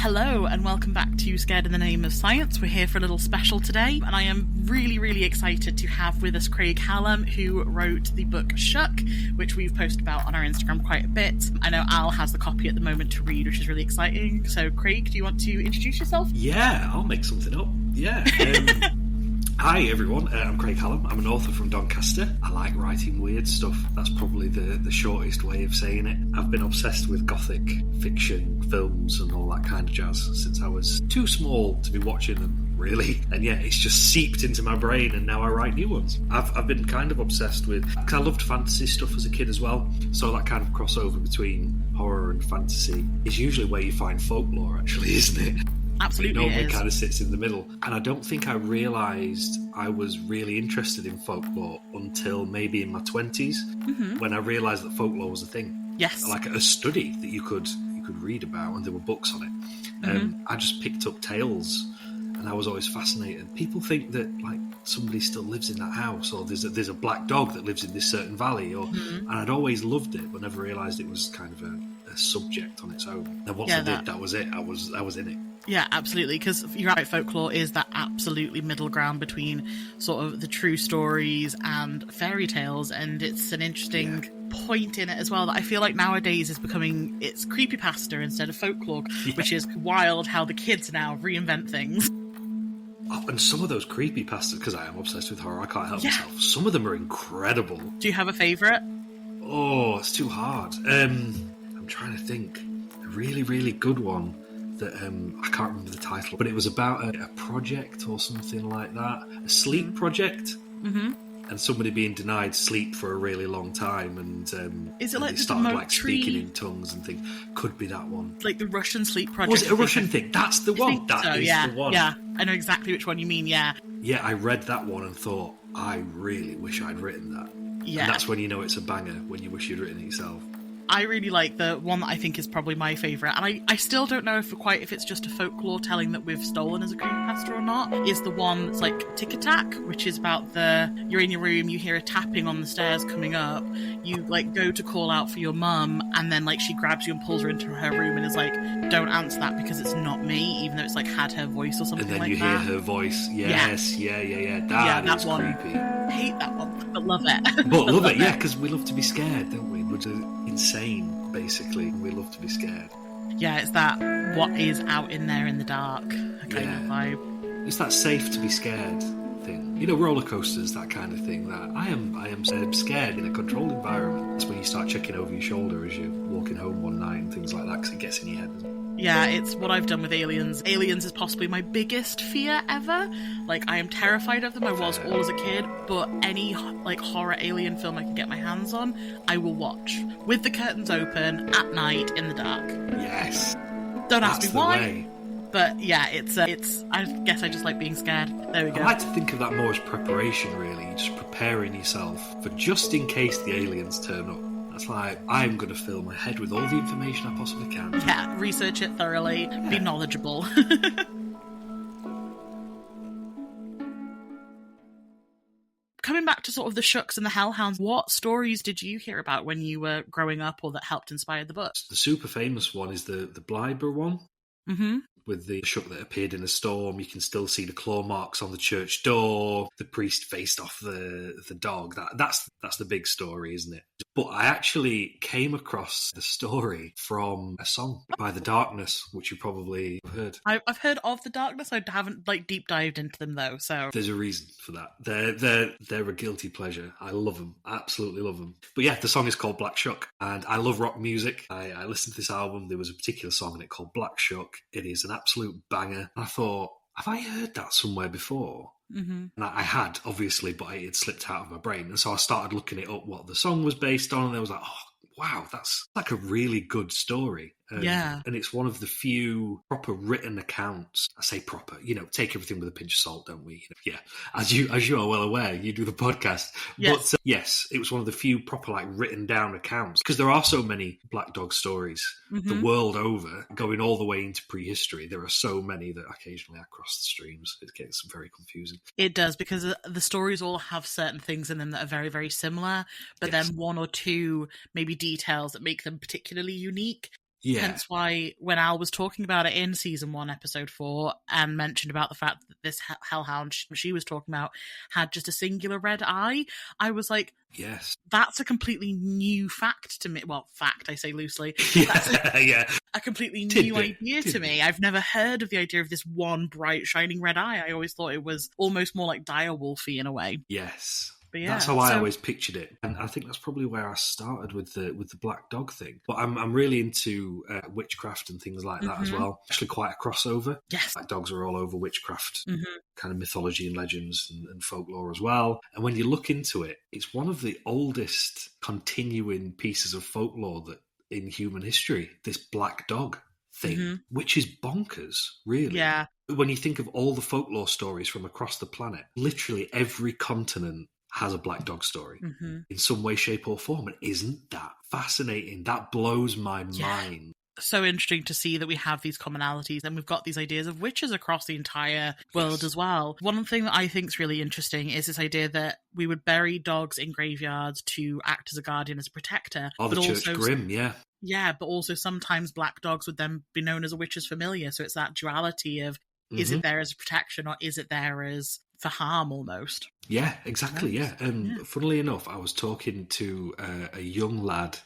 Hello and welcome back to Scared in the Name of Science. We're here for a little special today, and I am really excited to have with us Craig Hallam, who wrote the book Shuck, which we've posted about on our Instagram quite a bit. I know Al has the copy at the moment to read, which is really exciting. So Craig, do you want to introduce yourself? Yeah, I'll make something up. Yeah. Hi everyone, I'm Craig Hallam. I'm an author from Doncaster. I like writing weird stuff. That's probably the shortest way of saying it. I've been obsessed with gothic fiction, films and all that kind of jazz since I was too small to be watching them, really. And yeah, it's just seeped into my brain and now I write new ones. I've been kind of obsessed with, because I loved fantasy stuff as a kid as well, so that kind of crossover between horror and fantasy is usually where you find folklore, actually, isn't it? Absolutely, it normally kind of sits in the middle. And I don't think I realised I was really interested in folklore until maybe in my 20s, when I realised that folklore was a thing. Yes. Like a study that you could read about, and there were books on it. I just picked up tales, and I was always fascinated. People think that like somebody still lives in that house, or there's a black dog that lives in this certain valley, or and I'd always loved it, but never realised it was kind of a subject on its own. And once I did, that was it. I was in it. Yeah, absolutely, because you're right, folklore is that absolutely middle ground between sort of the true stories and fairy tales, and it's an interesting point in it as well that I feel like nowadays is becoming, it's creepypasta instead of folklore, which is wild how the kids now reinvent things. Oh, and some of those creepypastas, because I am obsessed with horror, I can't help myself, some of them are incredible. Do you have a favourite? Oh, it's too hard. I'm trying to think. A really good one that I can't remember the title, but it was about a project or something like that, a sleep project, and somebody being denied sleep for a really long time, and is it like they started like speaking in tongues and things. Could be that one, like the Russian sleep project. Was it a Russian thing? That's the one. That is the one. Yeah, I know exactly which one you mean. Yeah, I read that one and thought, I really wish I'd written that. Yeah, and that's when you know it's a banger, when you wish you'd written it yourself. I really like the one that I think is probably my favourite, and I still don't know if it's just a folklore telling that we've stolen as a creepypasta or not, is the one that's like Tic a Tac, which is about you're in your room, you hear a tapping on the stairs coming up, you like go to call out for your mum, and then like she grabs you and pulls her into her room and is like, don't answer that because it's not me, even though it's like had her voice or something like that. And then you hear her voice. Yes, yeah. That is one. Creepy. I hate that one, but love it. But love it, yeah, because we love to be scared, don't we? We're just insane, basically. We love to be scared. Yeah, it's that what is out in there in the dark kind of vibe. It's that safe to be scared thing. You know, roller coasters, that kind of thing. That I am scared in a controlled environment. That's when you start checking over your shoulder as you're walking home one night and things like that, because it gets in your head. Yeah, it's what I've done with Aliens. Aliens is possibly my biggest fear ever. Like, I am terrified of them. I was all as a kid, but any like horror alien film I can get my hands on, I will watch with the curtains open at night in the dark. Yes. Don't ask me why. Way. But yeah, it's. I guess I just like being scared. There we go. I like to think of that more as preparation, really. Just preparing yourself for just in case the aliens turn up. It's like, I'm going to fill my head with all the information I possibly can. Yeah, research it thoroughly, be knowledgeable. Coming back to sort of the Shucks and the Hellhounds, what stories did you hear about when you were growing up or that helped inspire the book? The super famous one is the Blyber one. Mm-hmm. With the Shuck that appeared in a storm. You can still see the claw marks on the church door. The priest faced off the dog. That's the big story, isn't it? But I actually came across the story from a song by The Darkness, which you probably have heard. I've heard of The Darkness. I haven't like deep dived into them though. So there's a reason for that. They're a guilty pleasure. I love them, absolutely love them. But yeah, the song is called Black Shuck, and I love rock music. I listened to this album. There was a particular song in it called Black Shuck. It is an absolute banger. And I thought, have I heard that somewhere before? Mm-hmm. And I had, obviously, but it had slipped out of my brain. And so I started looking it up, what the song was based on, and I was like, oh, wow, that's like a really good story. Yeah. And it's one of the few proper written accounts. I say proper, take everything with a pinch of salt, don't we? Yeah. As you are well aware, you do the podcast. Yes. But yes, it was one of the few proper like written down accounts, because there are so many black dog stories the world over, going all the way into prehistory. There are so many that occasionally I cross the streams. It gets very confusing. It does, because the stories all have certain things in them that are very, very similar, but then one or two maybe details that make them particularly unique. Yeah. Hence why when Al was talking about it in season 1, episode 4, and mentioned about the fact that this hellhound she was talking about had just a singular red eye, I was like, yes, that's a completely new fact to me. Well, fact, I say loosely. That's a completely new idea to me. I've never heard of the idea of this one bright, shining red eye. I always thought it was almost more like direwolfy in a way. Yes. But yeah, that's how I always pictured it, and I think that's probably where I started with the black dog thing. But I'm really into witchcraft and things like that as well. Actually, quite a crossover. Yes, black dogs are all over witchcraft, kind of mythology and legends and folklore as well. And when you look into it, it's one of the oldest continuing pieces of folklore that in human history. This black dog thing, which is bonkers, really. Yeah. When you think of all the folklore stories from across the planet, literally every continent has a black dog story in some way, shape or form. And isn't that fascinating? That blows my mind. So interesting to see that we have these commonalities and we've got these ideas of witches across the entire world as well. One thing that I think is really interesting is this idea that we would bury dogs in graveyards to act as a guardian, as a protector. Oh, the Church Grim, yeah. Yeah, but also sometimes black dogs would then be known as a witch's familiar. So it's that duality of, is it there as a protection or is it there as for harm almost? Yeah, exactly, yeah. And funnily enough, I was talking to a young lad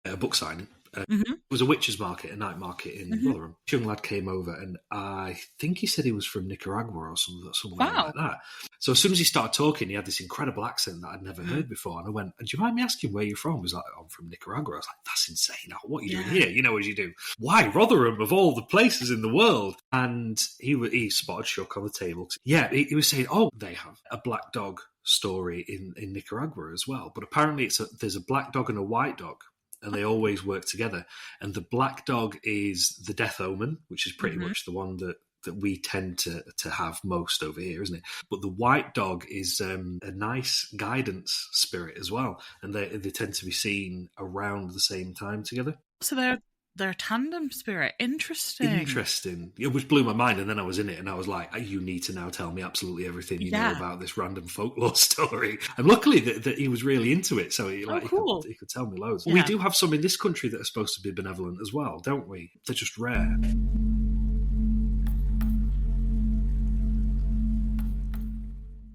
at a book signing. It was a witches' market, a night market in Rotherham. A young lad came over, and I think he said he was from Nicaragua or something like that. So as soon as he started talking, he had this incredible accent that I'd never heard before. And I went, do you mind me asking where you're from? He was like, I'm from Nicaragua. I was like, that's insane. What are you doing here? You know, as you do. Why Rotherham, of all the places in the world? And he spotted Shuck on the table. Yeah, he was saying, they have a black dog story in Nicaragua as well. But apparently there's a black dog and a white dog, and they always work together. And the black dog is the death omen, which is pretty much the one that we tend to have most over here, isn't it? But the white dog is a nice guidance spirit as well, and they tend to be seen around the same time together. So they're a tandem spirit. Interesting. It which blew my mind, and then I was in it, and I was like, you need to now tell me absolutely everything you know about this random folklore story. And luckily that he was really into it, so he could tell me loads. Yeah. We do have some in this country that are supposed to be benevolent as well, don't we? They're just rare.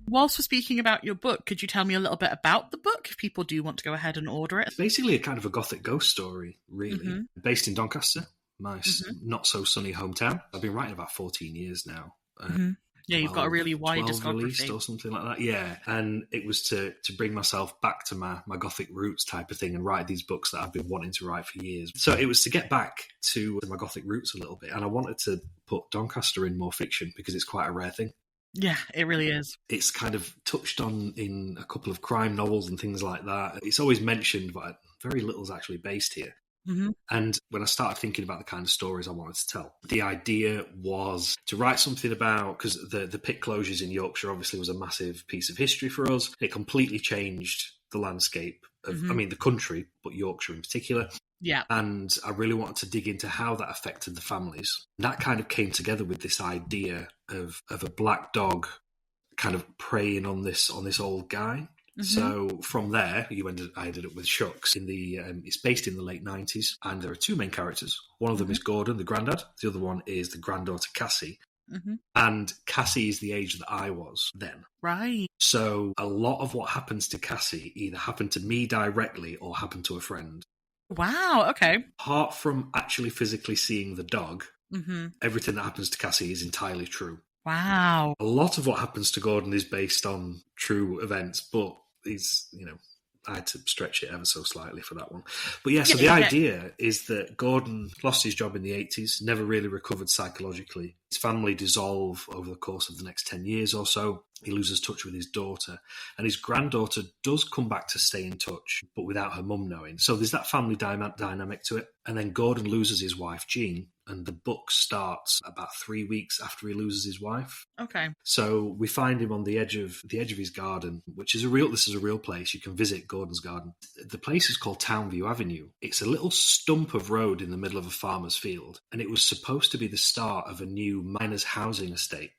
Whilst we're speaking about your book, could you tell me a little bit about the book if people do want to go ahead and order it? It's basically a kind of a gothic ghost story, really, based in Doncaster, my not-so-sunny hometown. I've been writing about 14 years now. Yeah, you've got a really wide discography. Released or something like that. Yeah, and it was to bring myself back to my gothic roots type of thing and write these books that I've been wanting to write for years. So it was to get back to my gothic roots a little bit, and I wanted to put Doncaster in more fiction because it's quite a rare thing. Yeah, it really is. It's kind of touched on in a couple of crime novels and things like that. It's always mentioned, but very little is actually based here. And when I started thinking about the kind of stories I wanted to tell, the idea was to write something about, because the pit closures in Yorkshire obviously was a massive piece of history for us. It completely changed the landscape of, the country, but Yorkshire in particular. Yeah. And I really wanted to dig into how that affected the families. And that kind of came together with this idea of a black dog kind of preying on this old guy. So from there, I ended up with Shucks. It's based in the late 90s, and there are two main characters. One of them is Gordon, the granddad. The other one is the granddaughter, Cassie. And Cassie is the age that I was then. Right. So a lot of what happens to Cassie either happened to me directly or happened to a friend. Wow, okay. Apart from actually physically seeing the dog, everything that happens to Cassie is entirely true. Wow. A lot of what happens to Gordon is based on true events, but I had to stretch it ever so slightly for that one. But so the idea is that Gordon lost his job in the 80s, never really recovered psychologically. His family dissolve over the course of the next 10 years or so. He loses touch with his daughter, and his granddaughter does come back to stay in touch, but without her mum knowing. So there's that family dynamic to it. And then Gordon loses his wife, Jean, and the book starts about 3 weeks after he loses his wife. Okay. So we find him on the edge of his garden, which is this is a real place. You can visit Gordon's garden. The place is called Townview Avenue. It's a little stump of road in the middle of a farmer's field, and it was supposed to be the start of a new miners' housing estate.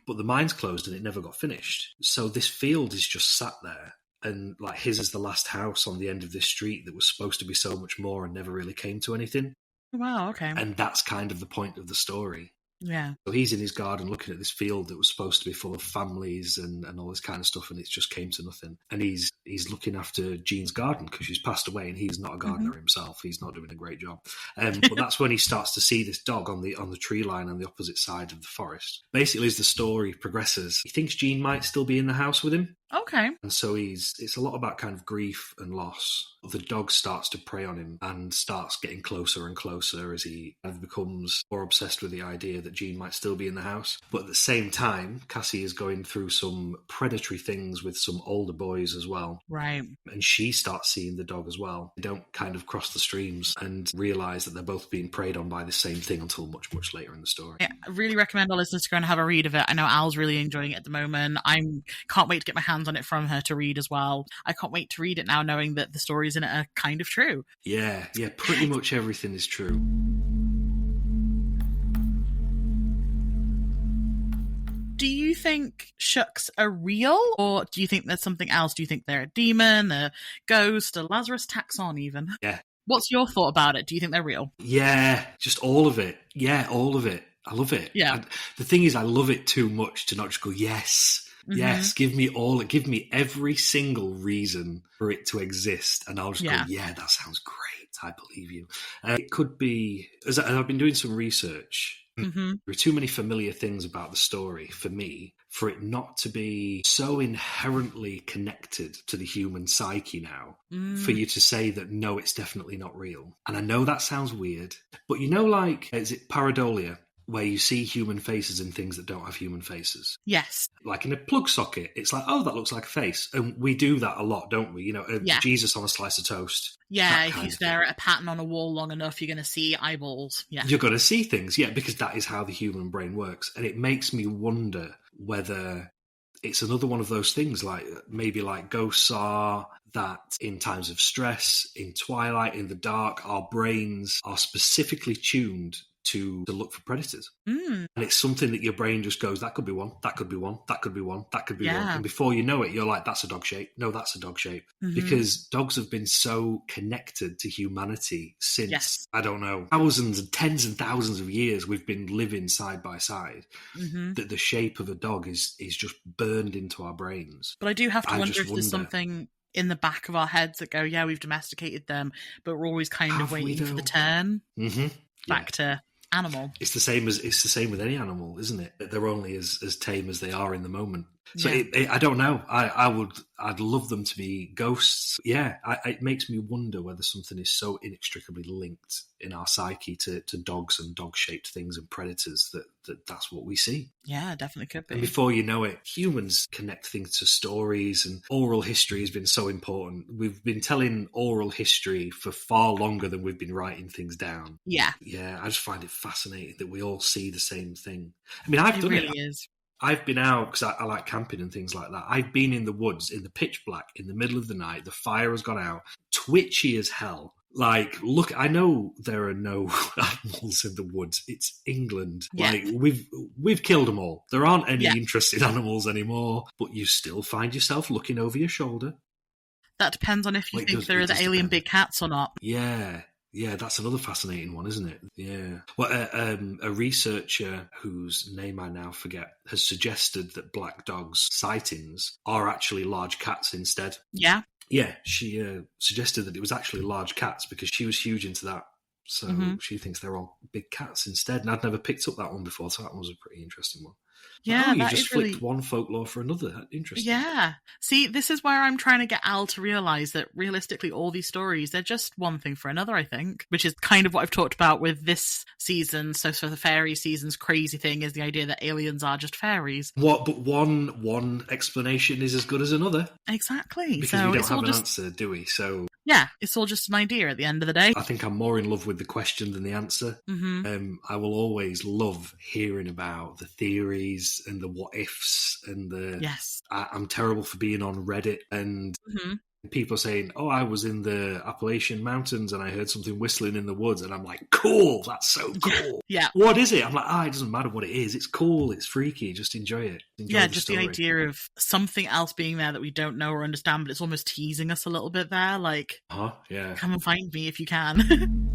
But the mines closed and it never got finished. So this field is just sat there, and his is the last house on the end of this street that was supposed to be so much more and never really came to anything. Wow, okay. And that's kind of the point of the story. Yeah. So he's in his garden looking at this field that was supposed to be full of families and all this kind of stuff, and it just came to nothing. And he's looking after Jean's garden because she's passed away, and he's not a gardener himself. He's not doing a great job. But that's when he starts to see this dog on the tree line on the opposite side of the forest. Basically, as the story progresses, he thinks Jean might still be in the house with him. Okay. And so it's a lot about kind of grief and loss. The dog starts to prey on him and starts getting closer and closer as he kind of becomes more obsessed with the idea that Jean might still be in the house. But at the same time, Cassie is going through some predatory things with some older boys as well. Right. And she starts seeing the dog as well. They don't kind of cross the streams and realise that they're both being preyed on by the same thing until much, much later in the story. Yeah, I really recommend our listeners to go and have a read of it. I know Al's really enjoying it at the moment. I can't wait to get my hands on it from her to read as well. I can't wait to read it now, knowing that the stories in it are kind of true. Yeah, pretty much everything is true. Do you think Shucks are real, or do you think there's something else? Do you think they're a demon, a ghost, a Lazarus taxon even? Yeah. What's your thought about it? Do you think they're real? Yeah, just all of it. Yeah, all of it. I love it. Yeah. The thing is, I love it too much to not just go, yes, yes, give me every single reason for it to exist. And I'll just go, yeah, that sounds great. I believe you. It could be, as I've been doing some research, there are too many familiar things about the story for me, for it not to be so inherently connected to the human psyche now, for you to say that, no, it's definitely not real. And I know that sounds weird, but you know, like, is it pareidolia? Where you see human faces in things that don't have human faces. Yes. Like in a plug socket, it's like, oh, that looks like a face. And we do that a lot, don't we? You know, Jesus on a slice of toast. Yeah, if you stare at a pattern on a wall long enough, you're going to see eyeballs. Yeah. You're going to see things, because that is how the human brain works. And it makes me wonder whether it's another one of those things, like maybe like ghosts are, that in times of stress, in twilight, in the dark, our brains are specifically tuned to look for predators. And it's something that your brain just goes, that could be one, that could be one, that could be one, that could be one. And before you know it, you're like, that's a dog shape. No, that's a dog shape. Because dogs have been so connected to humanity since, I don't know, thousands and tens and thousands of years we've been living side by side, that the shape of a dog is just burned into our brains. But I do have to wonder if there's something in the back of our heads that go, yeah, we've domesticated them, but we're always kind of waiting for the turn back to animal. It's the same with any animal, isn't it? They're only as tame as they are in the moment. So I don't know. I'd love them to be ghosts. Yeah, it makes me wonder whether something is so inextricably linked in our psyche to dogs and dog-shaped things and predators that's what we see. Yeah, definitely could be. And before you know it, humans connect things to stories, and oral history has been so important. We've been telling oral history for far longer than we've been writing things down. Yeah. Yeah, I just find it fascinating that we all see the same thing. I mean, I've done it. It really is. I've been out because I like camping and things like that. I've been in the woods in the pitch black in the middle of the night. The fire has gone out, twitchy as hell. Like, look, I know there are no animals in the woods. It's England. Yeah. Like, we've killed them all. There aren't any interested animals anymore. But you still find yourself looking over your shoulder. That depends on if you think there are the alien big cats or not. Yeah. Yeah, that's another fascinating one, isn't it? Yeah. Well, a researcher whose name I now forget has suggested that black dogs' sightings are actually large cats instead. Yeah. Yeah, she suggested that it was actually large cats because she was huge into that. So she thinks they're all big cats instead. And I'd never picked up that one before, so that one was a pretty interesting one. Yeah, you that just is flipped really... one folklore for another. Interesting. Yeah. See, this is where I'm trying to get Al to realise that realistically all these stories, they're just one thing for another, I think, which is kind of what I've talked about with this season. So the fairy season's crazy thing is the idea that aliens are just fairies. But one explanation is as good as another. Exactly. Because so we don't it's have all an just... answer, do we? So... Yeah, it's all just an idea at the end of the day. I think I'm more in love with the question than the answer. I will always love hearing about the theories and the what ifs and the... Yes. I'm terrible for being on Reddit and people saying, oh, I was in the Appalachian Mountains and I heard something whistling in the woods. And I'm like, cool, that's so cool. Yeah. What is it? I'm like, it doesn't matter what it is. It's cool, it's freaky, just enjoy it. Enjoy just the idea of something else being there that we don't know or understand, but it's almost teasing us a little bit there. Like, yeah. come and find me if you can.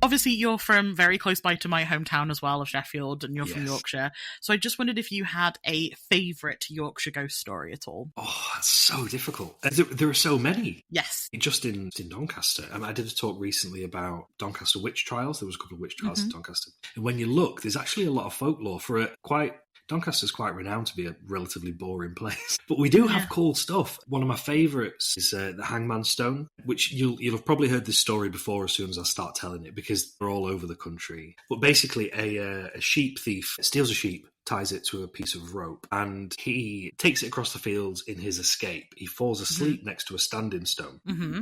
Obviously, you're from very close by to my hometown as well of Sheffield, and you're from Yes. Yorkshire. So I just wondered if you had a favourite Yorkshire ghost story at all. Oh, that's so difficult. There are so many. Yes. Just in Doncaster. I did a talk recently about Doncaster witch trials. There was a couple of witch trials in Doncaster. And when you look, there's actually a lot of folklore for it. Doncaster's quite renowned to be a relatively boring place. But we do have cool stuff. One of my favourites is the Hangman's Stone, which you'll have probably heard this story before as soon as I start telling it, because they're all over the country. But basically, a sheep thief steals a sheep, ties it to a piece of rope, and he takes it across the fields in his escape. He falls asleep next to a standing stone.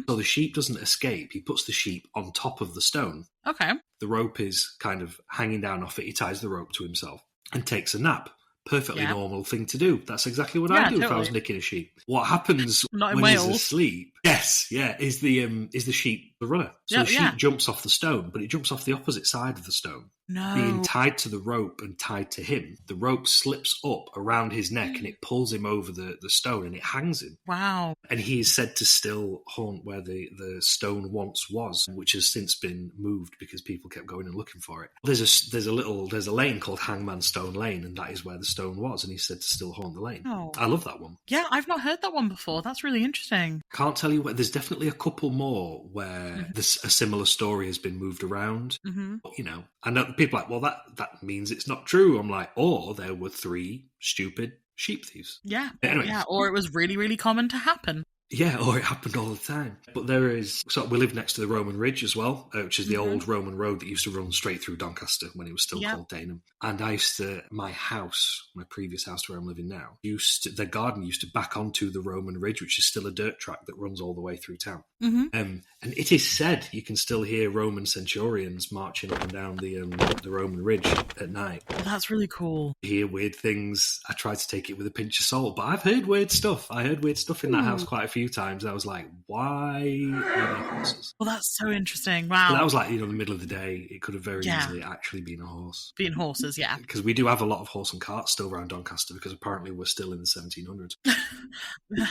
So the sheep doesn't escape. He puts the sheep on top of the stone. Okay. The rope is kind of hanging down off it. He ties the rope to himself and takes a nap. Perfectly normal thing to do. That's exactly what I'd do if I was nicking a sheep. What happens when he's asleep? Yes, is the sheep the runner. So the sheep jumps off the stone, but it jumps off the opposite side of the stone. No. Being tied to the rope and tied to him, the rope slips up around his neck and it pulls him over the stone and it hangs him. Wow. And he is said to still haunt where the stone once was, which has since been moved because people kept going and looking for it. There's a lane called Hangman Stone Lane, and that is where the stone was, and he's said to still haunt the lane. Oh. I love that one. Yeah, I've not heard that one before. That's really interesting. Can't tell you where. There's definitely a couple more where a similar story has been moved around. But, I know people are like, well, that means it's not true. I'm like, or there were 3 stupid sheep thieves. Yeah. Anyway. Yeah, or it was really, really common to happen. Yeah, or it happened all the time. But we live next to the Roman Ridge as well, which is the old Roman road that used to run straight through Doncaster when it was still called Daneham. And my previous house where I'm living now, the garden used to back onto the Roman Ridge, which is still a dirt track that runs all the way through town. And it is said you can still hear Roman centurions marching up and down the Roman Ridge at night. Well, that's really cool. You hear weird things. I try to take it with a pinch of salt, but I've heard weird stuff. I heard weird stuff in that house quite a few times. I was like, why are there horses? Well, that's so interesting. Wow. But that was like, the middle of the day. It could have very easily actually been a horse. Being horses, yeah. Because we do have a lot of horse and carts still around Doncaster, because apparently we're still in the 1700s.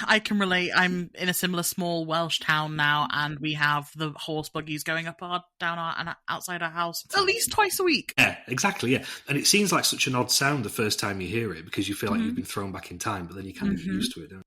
I can relate. I'm in a similar small Welsh town now, and we have the horse buggies going up and outside our house at least twice a week. Yeah, exactly, yeah. And it seems like such an odd sound the first time you hear it, because you feel like you've been thrown back in time, but then you kind of get used to it, don't you?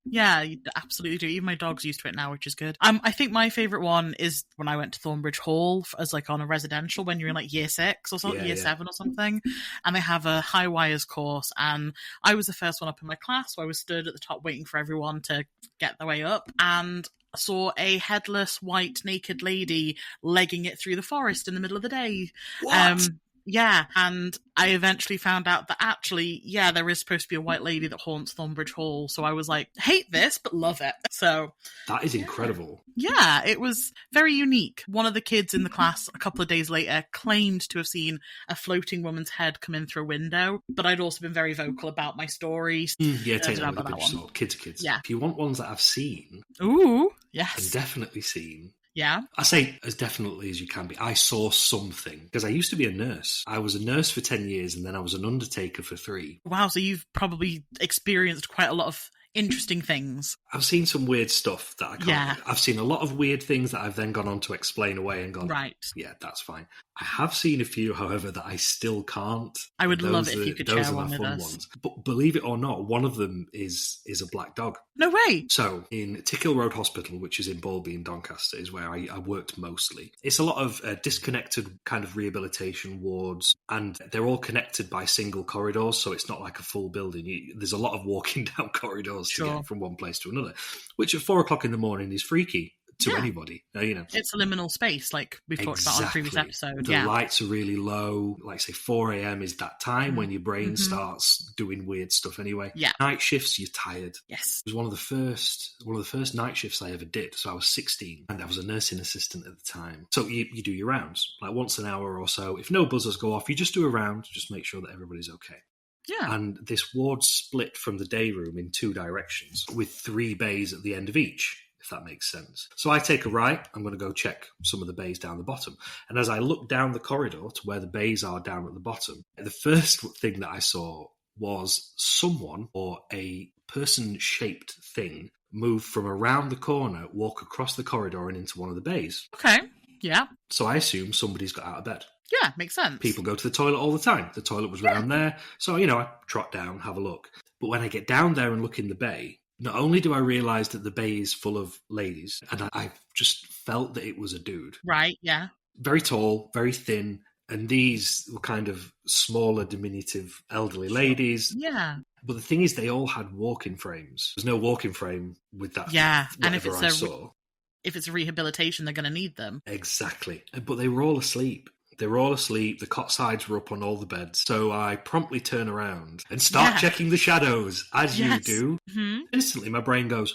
Yeah, you absolutely do. Even my dog's used to it now, which is good. I think my favourite one is when I went to Thornbridge Hall as on a residential when you're in year 6 or something, year 7 or something, and they have a high wires course, and I was the first one up in my class, so I was stood at the top waiting for everyone to get their way up, and saw a headless, white, naked lady legging it through the forest in the middle of the day. What? Yeah, and I eventually found out that actually, there is supposed to be a white lady that haunts Thornbridge Hall, so I was like, hate this, but love it. So that is incredible. Yeah, it was very unique. One of the kids in the class a couple of days later claimed to have seen a floating woman's head come in through a window, but I'd also been very vocal about my stories. Take that with a pinch of salt. Kids are kids. Yeah. If you want ones that I've seen, yes, and definitely seen, yeah. I say as definitely as you can be. I saw something, because I used to be a nurse. I was a nurse for 10 years, and then I was an undertaker for 3. Wow, so you've probably experienced quite a lot of interesting things. I've seen some weird stuff that I can't. Yeah. I've seen a lot of weird things that I've then gone on to explain away and gone, right. Yeah, that's fine. I have seen a few, however, that I still can't. I would love it if you could share one with us. Ones. But believe it or not, one of them is a black dog. No way. So in Tickhill Road Hospital, which is in Bolby in Doncaster, is where I worked mostly. It's a lot of disconnected kind of rehabilitation wards, and they're all connected by single corridors, so it's not like a full building. There's a lot of walking down corridors to get from one place to another, which at 4 o'clock in the morning is freaky to anybody. It's a liminal space, like we've talked about on a previous episode. The lights are really low. Like, say, 4 a.m. is that time when your brain starts doing weird stuff anyway. Yeah. Night shifts, you're tired. Yes. It was one of the first night shifts I ever did. So I was 16 and I was a nursing assistant at the time. So you do your rounds, like once an hour or so. If no buzzers go off, you just do a round, just make sure that everybody's okay. Yeah. And this ward split from the day room in 2 directions with 3 bays at the end of each, if that makes sense. So I take a right, I'm going to go check some of the bays down the bottom. And as I look down the corridor to where the bays are down at the bottom, the first thing that I saw was someone or a person-shaped thing move from around the corner, walk across the corridor and into one of the bays. Okay. Yeah. So I assume somebody's got out of bed. Yeah, makes sense. People go to the toilet all the time. The toilet was round there. So, I trot down, have a look. But when I get down there and look in the bay, not only do I realise that the bay is full of ladies, and I just felt that it was a dude. Right, yeah. Very tall, very thin, and these were kind of smaller, diminutive, elderly ladies. Yeah. But the thing is, they all had walking frames. There's no walking frame with that. Yeah, and if I saw. If it's a rehabilitation, they're going to need them. Exactly. But they were all asleep. They were all asleep. The cot sides were up on all the beds. So I promptly turn around and start checking the shadows, as you do. Mm-hmm. Instantly, my brain goes,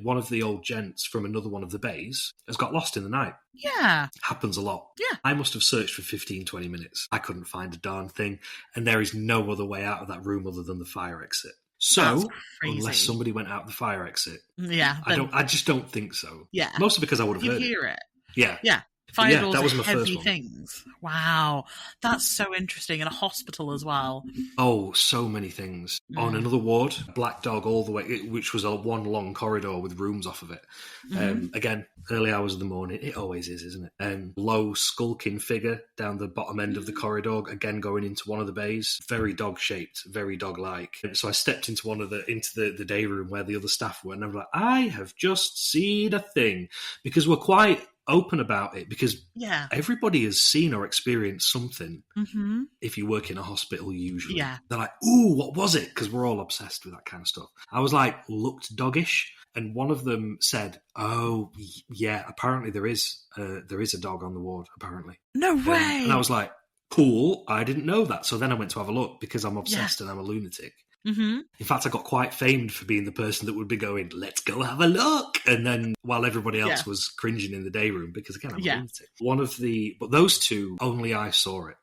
one of the old gents from another one of the bays has got lost in the night. Yeah. Happens a lot. Yeah. I must have searched for 15, 20 minutes. I couldn't find a darn thing. And there is no other way out of that room other than the fire exit. So, unless somebody went out the fire exit, I just don't think so. Yeah. Mostly because I would have heard it. You hear it. Yeah. Yeah. Fire doors that was are my heavy first one. things. Wow. That's so interesting. In a hospital as well. Oh, so many things. On another ward, black dog all the way, which was a one long corridor with rooms off of it. Again, early hours of the morning. It always is, isn't it? Low skulking figure down the bottom end of the corridor, again going into one of the bays. Very dog-shaped, very dog-like. So I stepped into the day room where the other staff were, and I was like, I have just seen a thing. Because we're quite open about it, because everybody has seen or experienced something. If you work in a hospital, usually they're like, ooh, what was it? Because we're all obsessed with that kind of stuff. I was like, looked doggish, and one of them said, oh yeah, apparently there is a dog on the ward, apparently. No way. And I was like, cool, I didn't know that. So then I went to have a look, because I'm obsessed and I'm a lunatic. In fact, I got quite famed for being the person that would be going, let's go have a look. And then while everybody else was cringing in the day room, because again, I'm a lunatic. But those two, only I saw it.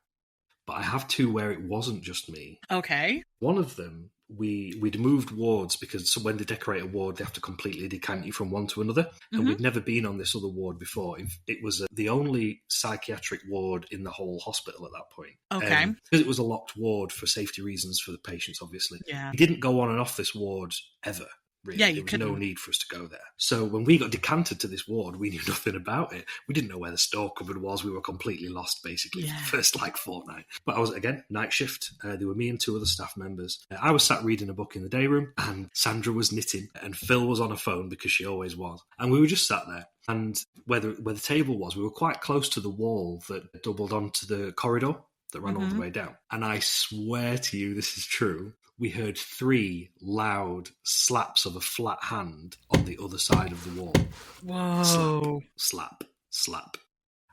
But I have two where it wasn't just me. Okay. One of them, we'd moved wards, because when they decorate a ward, they have to completely decant you from one to another. And we'd never been on this other ward before. It was the only psychiatric ward in the whole hospital at that point. Okay. Because it was a locked ward for safety reasons for the patients, obviously. Yeah. We didn't go on and off this ward ever. Really. Yeah, there was no need for us to go there. So when we got decanted to this ward, we knew nothing about it. We didn't know where the store cupboard was. We were completely lost, basically, for the first fortnight. But I was, again, night shift. There were me and two other staff members. I was sat reading a book in the day room, and Sandra was knitting, and Phil was on a phone, because she always was. And we were just sat there. And where the table was, we were quite close to the wall that doubled onto the corridor that ran all the way down. And I swear to you, this is true. We heard 3 loud slaps of a flat hand on the other side of the wall. Whoa. Slap, slap, slap.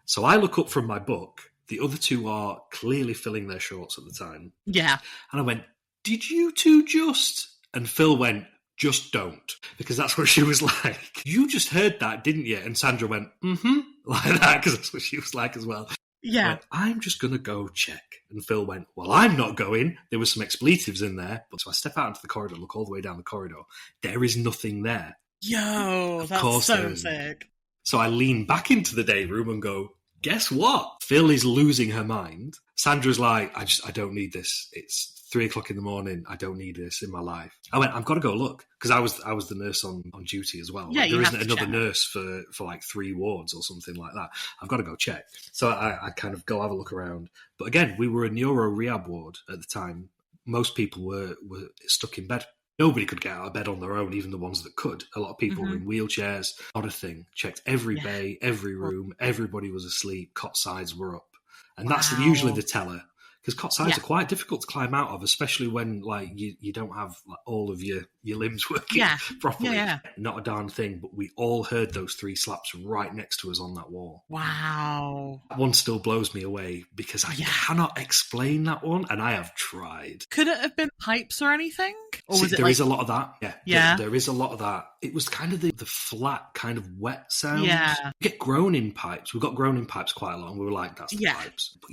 So I look up from my book. The other two are clearly filling their shorts at the time. Yeah. And I went, did you two just? And Phil went, just don't. Because that's what she was like. You just heard that, didn't you? And Sandra went, like that, because that's what she was like as well. Yeah. Went, I'm just going to go check. And Phil went, well, I'm not going. There were some expletives in there. But so I step out into the corridor, look all the way down the corridor. There is nothing there. Yo, that's so sick. So I lean back into the day room and go, guess what? Phil is losing her mind. Sandra's like, I don't need this. It's 3:00 in the morning. I don't need this in my life. I went, I've got to go look. Because I was the nurse on duty as well. Yeah, like, there isn't another check. Nurse for like 3 wards or something like that. I've got to go check. So I kind of go have a look around. But again, we were a neuro rehab ward at the time. Most people were stuck in bed. Nobody could get out of bed on their own, even the ones that could. A lot of people were in wheelchairs. Not a thing. Checked every bay, every room. Everybody was asleep. Cot sides were up. And that's usually the teller. Because cot sides are quite difficult to climb out of, especially when like you don't have like, all of your limbs working properly. Yeah. Not a darn thing, but we all heard those 3 slaps right next to us on that wall. Wow. That one still blows me away because I cannot explain that one, and I have tried. Could it have been pipes or anything? Or was there is a lot of that. Yeah. There is a lot of that. It was kind of the flat, kind of wet sound. Yeah. We get groaning pipes. We got groaning pipes quite a lot. We were like, that's the pipes. But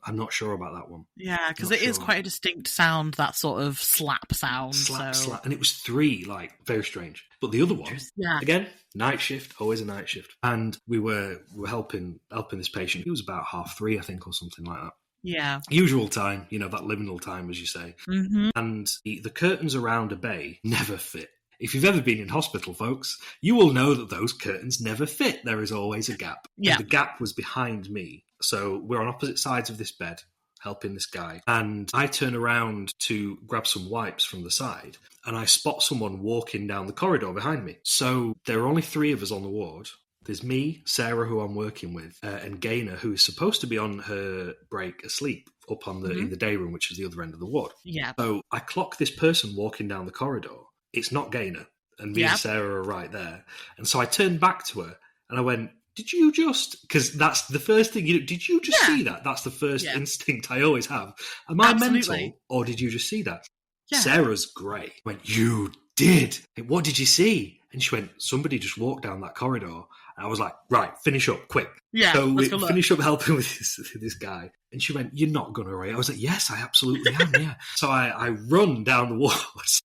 I'm not sure about that one. Yeah, because it is quite a distinct sound, that sort of slap sound. Slap. And it was 3, like, very strange. But the other one, again, night shift, always a night shift. And we were helping this patient. He was about 3:30, I think, or something like that. Yeah. Usual time, that liminal time, as you say. Mm-hmm. And the curtains around a bay never fit. If you've ever been in hospital, folks, you will know that those curtains never fit. There is always a gap. Yeah. And the gap was behind me. So we're on opposite sides of this bed, helping this guy. And I turn around to grab some wipes from the side, and I spot someone walking down the corridor behind me. So there are only 3 of us on the ward. There's me, Sarah, who I'm working with, and Gaynor, who is supposed to be on her break asleep up on the in the day room, which is the other end of the ward. Yeah. So I clock this person walking down the corridor. It's not Gaynor, and me and Sarah are right there. And so I turned back to her, and I went, did you just... Because that's the first thing you do. Did you just see that? That's the first instinct I always have. Am I mental, or did you just see that? Yeah. Sarah's grey. Went, you did? What did you see? And she went, somebody just walked down that corridor. And I was like, right, finish up, quick. Yeah, so we finish up helping with this guy. And she went, you're not going to worry. I was like, yes, I absolutely am, yeah. So I run down the ward.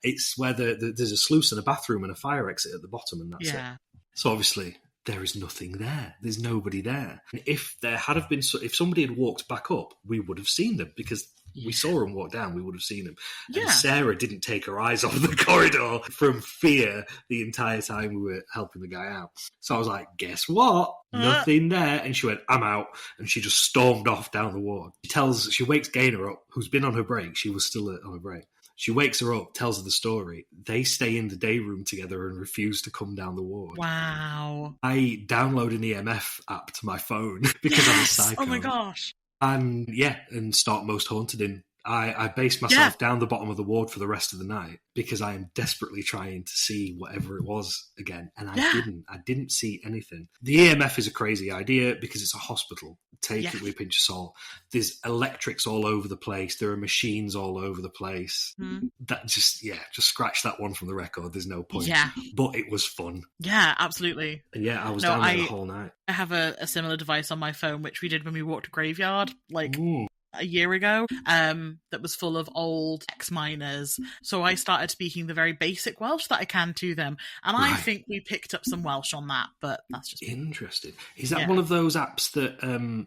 It's where there's a sluice and a bathroom and a fire exit at the bottom, and that's it. So obviously, there is nothing there. There's nobody there. And if there had have been, if somebody had walked back up, we would have seen them, because we saw them walk down, we would have seen them. And Sarah didn't take her eyes off the corridor from fear the entire time we were helping the guy out. So I was like, guess what? Nothing there. And she went, I'm out. And she just stormed off down the ward. She wakes Gaynor up, who's been on her break. She was still on her break. She wakes her up, tells her the story. They stay in the day room together and refuse to come down the ward. Wow. I download an EMF app to my phone because I'm a psycho. Oh my gosh. And and start Most Haunted in. I based myself down the bottom of the ward for the rest of the night because I am desperately trying to see whatever it was again. And I didn't see anything. The EMF is a crazy idea because it's a hospital. Take it with a pinch of salt. There's electrics all over the place. There are machines all over the place. That just scratch that one from the record. There's no point. Yeah. But it was fun. Yeah, absolutely. And I was down there the whole night. I have a similar device on my phone, which we did when we walked a graveyard, a year ago, that was full of old ex-miners. So I started speaking the very basic Welsh that I can to them. And I think we picked up some Welsh on that, but that's just... Interesting. Is that one of those apps that,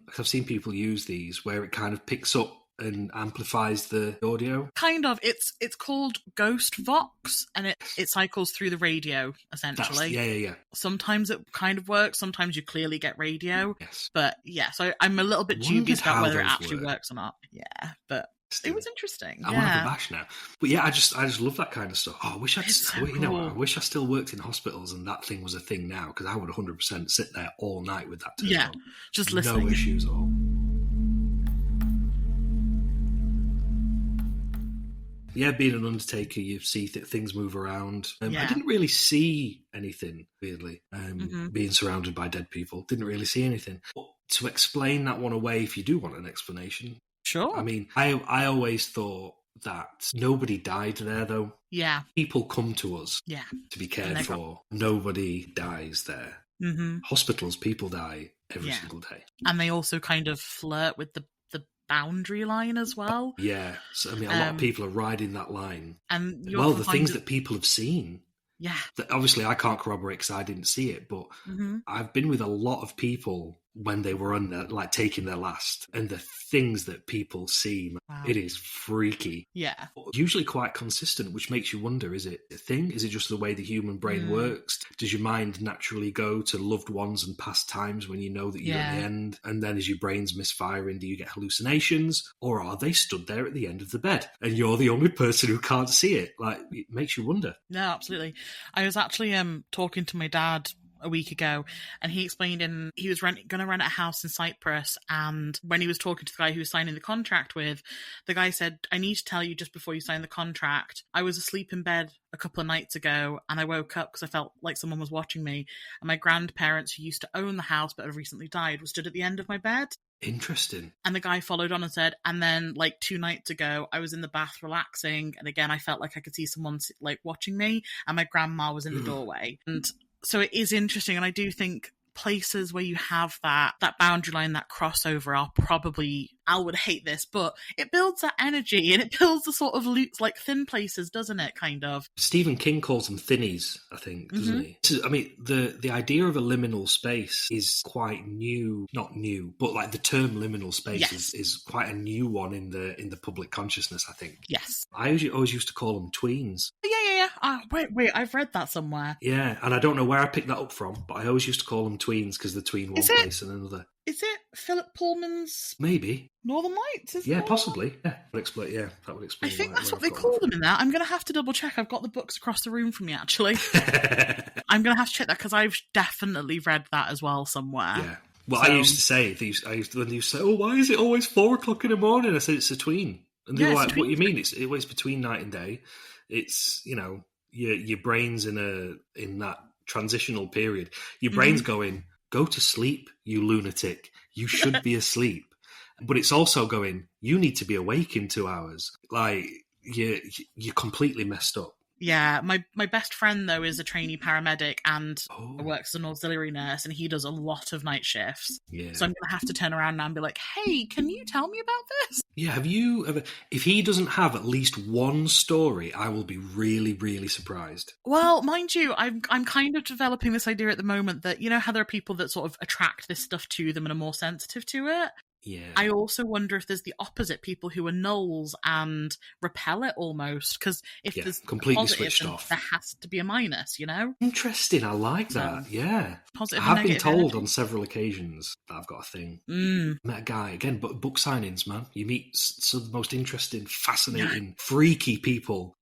because I've seen people use these, where it kind of picks up and amplifies the audio? Kind of. It's called Ghost Vox, and it cycles through the radio, essentially. Yeah. Sometimes it kind of works, sometimes you clearly get radio. Yes. But so I'm a little bit dubious about whether it actually works or not. Yeah, but it was interesting. I want to have a bash now. But I just love that kind of stuff. Oh, I wish I wish I still worked in hospitals and that thing was a thing now, because I would 100% sit there all night with that turned on. Just listening. No issues at all. Yeah, being an undertaker, you see things move around. I didn't really see anything, weirdly, being surrounded by dead people. Didn't really see anything. But to explain that one away, if you do want an explanation. Sure. I mean, I always thought that nobody died there, though. Yeah. People come to us to be cared for. Nobody dies there. Mm-hmm. Hospitals, people die every single day. And they also kind of flirt with the boundary line as well. Yeah. So, I mean, a lot of people are riding that line. And the things that people have seen. Yeah. That obviously, I can't corroborate because I didn't see it, but I've been with a lot of people when they were taking their last, and the things that people see, it is freaky. Yeah. Usually quite consistent, which makes you wonder, is it a thing? Is it just the way the human brain works? Does your mind naturally go to loved ones and past times when you know that you're at the end? And then as your brain's misfiring, do you get hallucinations? Or are they stood there at the end of the bed and you're the only person who can't see it? It makes you wonder. No, absolutely. I was actually talking to my dad a week ago, and he explained he was going to rent a house in Cyprus, and when he was talking to the guy who was signing the contract with, the guy said, I need to tell you just before you sign the contract, I was asleep in bed a couple of nights ago and I woke up because I felt like someone was watching me, and my grandparents, who used to own the house but have recently died, were stood at the end of my bed. Interesting. And the guy followed on and said, and then 2 nights ago, I was in the bath relaxing, and again I felt like I could see someone watching me, and my grandma was in the doorway. And so it is interesting, and I do think places where you have that boundary line, that crossover are probably, Al would hate this, but it builds that energy and it builds the sort of loops, like thin places, doesn't it, kind of? Stephen King calls them thinnies, I think, doesn't he? I mean, the idea of a liminal space is quite new, not new, but like the term liminal space is quite a new one in the public consciousness, I think. Yes. I always used to call them tweens. Yeah. Wait, I've read that somewhere. Yeah, and I don't know where I picked that up from, but I always used to call them tweens because they're tween one place and another. Is it Philip Pullman's Maybe Northern Lights? Yeah, possibly. Yeah, that would explain. I think that's what they call them in that. I'm going to have to double check. I've got the books across the room from me, actually. I'm going to have to check that because I've definitely read that as well somewhere. Yeah. Well, I used to say, when you say, oh, why is it always 4:00 in the morning? I said, it's a tween. And they were like, what do you mean? It's always between night and day. It's, your brain's in that transitional period. Your brain's going, go to sleep, you lunatic. You should be asleep. But it's also going, you need to be awake in 2 hours. Like, you're completely messed up. Yeah, my best friend, though, is a trainee paramedic and works as an auxiliary nurse, and he does a lot of night shifts. Yeah. So I'm going to have to turn around now and be like, hey, can you tell me about this? Yeah, have you ever... If he doesn't have at least one story, I will be really, really surprised. Well, mind you, I'm kind of developing this idea at the moment that, you know how there are people that sort of attract this stuff to them and are more sensitive to it? Yeah. I also wonder if there's the opposite, people who are nulls and repel it almost, because if there's completely switched off, there has to be a minus, you know? Interesting, I like that, yeah. Positive I have been told energy. On several occasions that I've got a thing. Met a guy, again, but book signings, man. You meet some of the most interesting, fascinating, freaky people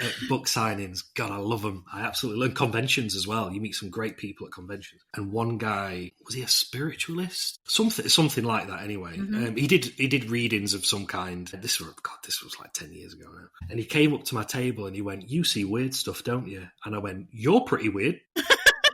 at book signings. God, I love them. I absolutely love conventions as well. You meet some great people at conventions. And one guy, was he a spiritualist? Something like that. Anyway, he did readings of some kind. This was like 10 years ago now. And he came up to my table and he went, "You see weird stuff, don't you?" And I went, "You're pretty weird."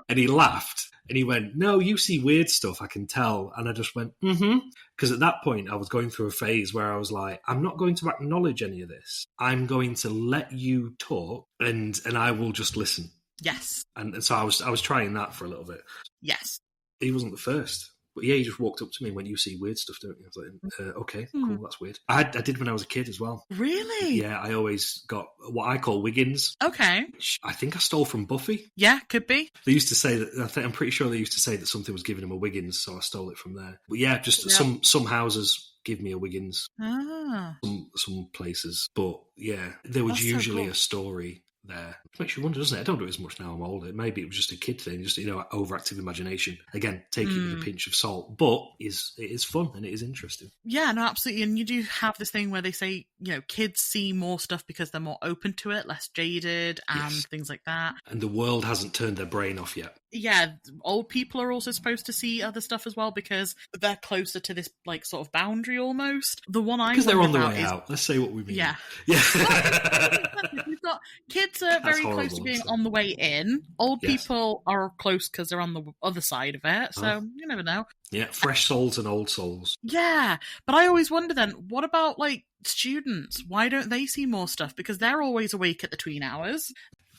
And he laughed. And he went, "No, you see weird stuff, I can tell." And I just went, Because at that point, I was going through a phase where I was like, I'm not going to acknowledge any of this. I'm going to let you talk and I will just listen. Yes. And so I was trying that for a little bit. Yes. He wasn't the first. But yeah, he just walked up to me and went, "You see weird stuff, don't you?" I was like, okay, cool, that's weird. I did when I was a kid as well. Really? Yeah, I always got what I call Wiggins. Okay. Which I think I stole from Buffy. Yeah, could be. They used to say that, I'm pretty sure they used to say that something was giving him a Wiggins, so I stole it from there. But yeah, just some houses give me a Wiggins. Ah. Some places. But yeah, there was usually a story there. It makes you wonder, doesn't it? I don't do it as much now I'm older. Maybe it was just a kid thing, just, overactive imagination. Again, take it with a pinch of salt. But it is fun and it is interesting. Yeah, no, absolutely. And you do have this thing where they say, kids see more stuff because they're more open to it, less jaded and things like that. And the world hasn't turned their brain off yet. Yeah, old people are also supposed to see other stuff as well because they're closer to this like sort of boundary almost. The one because they're on the way out. Let's say what we mean. Yeah. We've got kids are very close to being on the way in. Old people are close because they're on the other side of it. So you never know. Yeah, fresh souls and old souls. Yeah, but I always wonder then, what about like students? Why don't they see more stuff? Because they're always awake at the tween hours.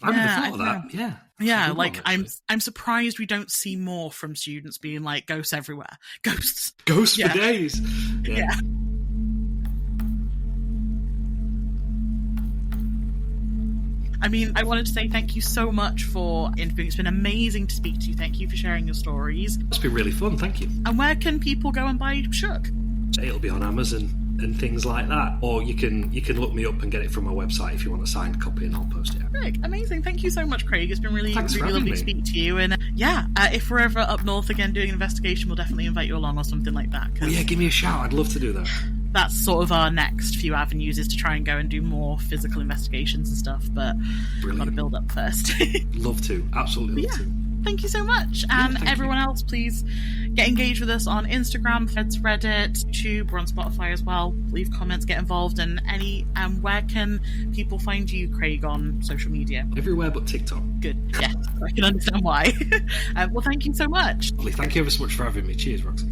I never thought of that. Yeah. Yeah, like I'm surprised we don't see more from students being like ghosts everywhere. Ghosts for days. Yeah. I mean, I wanted to say thank you so much for interviewing. It's been amazing to speak to you. Thank you for sharing your stories. It's been really fun, thank you. And where can people go and buy Shuck? It'll be on Amazon and things like that. Or you can look me up and get it from my website if you want a signed copy and I'll post it out. Craig, amazing. Thank you so much, Craig. It's been really lovely to speak to you. And if we're ever up north again doing an investigation, we'll definitely invite you along or something like that. Oh yeah, give me a shout. I'd love to do that. That's sort of our next few avenues, is to try and go and do more physical investigations and stuff, but we've got to build up first. Love to. Absolutely love to. Thank you so much. And everyone else, please get engaged with us on Instagram, Threads, Reddit, YouTube, we're on Spotify as well. Leave comments, get involved, and where can people find you, Craig, on social media? Everywhere but TikTok. Good. Yes, I can understand why. Well, thank you so much. Lovely. Thank you ever so much for having me. Cheers, Roxy.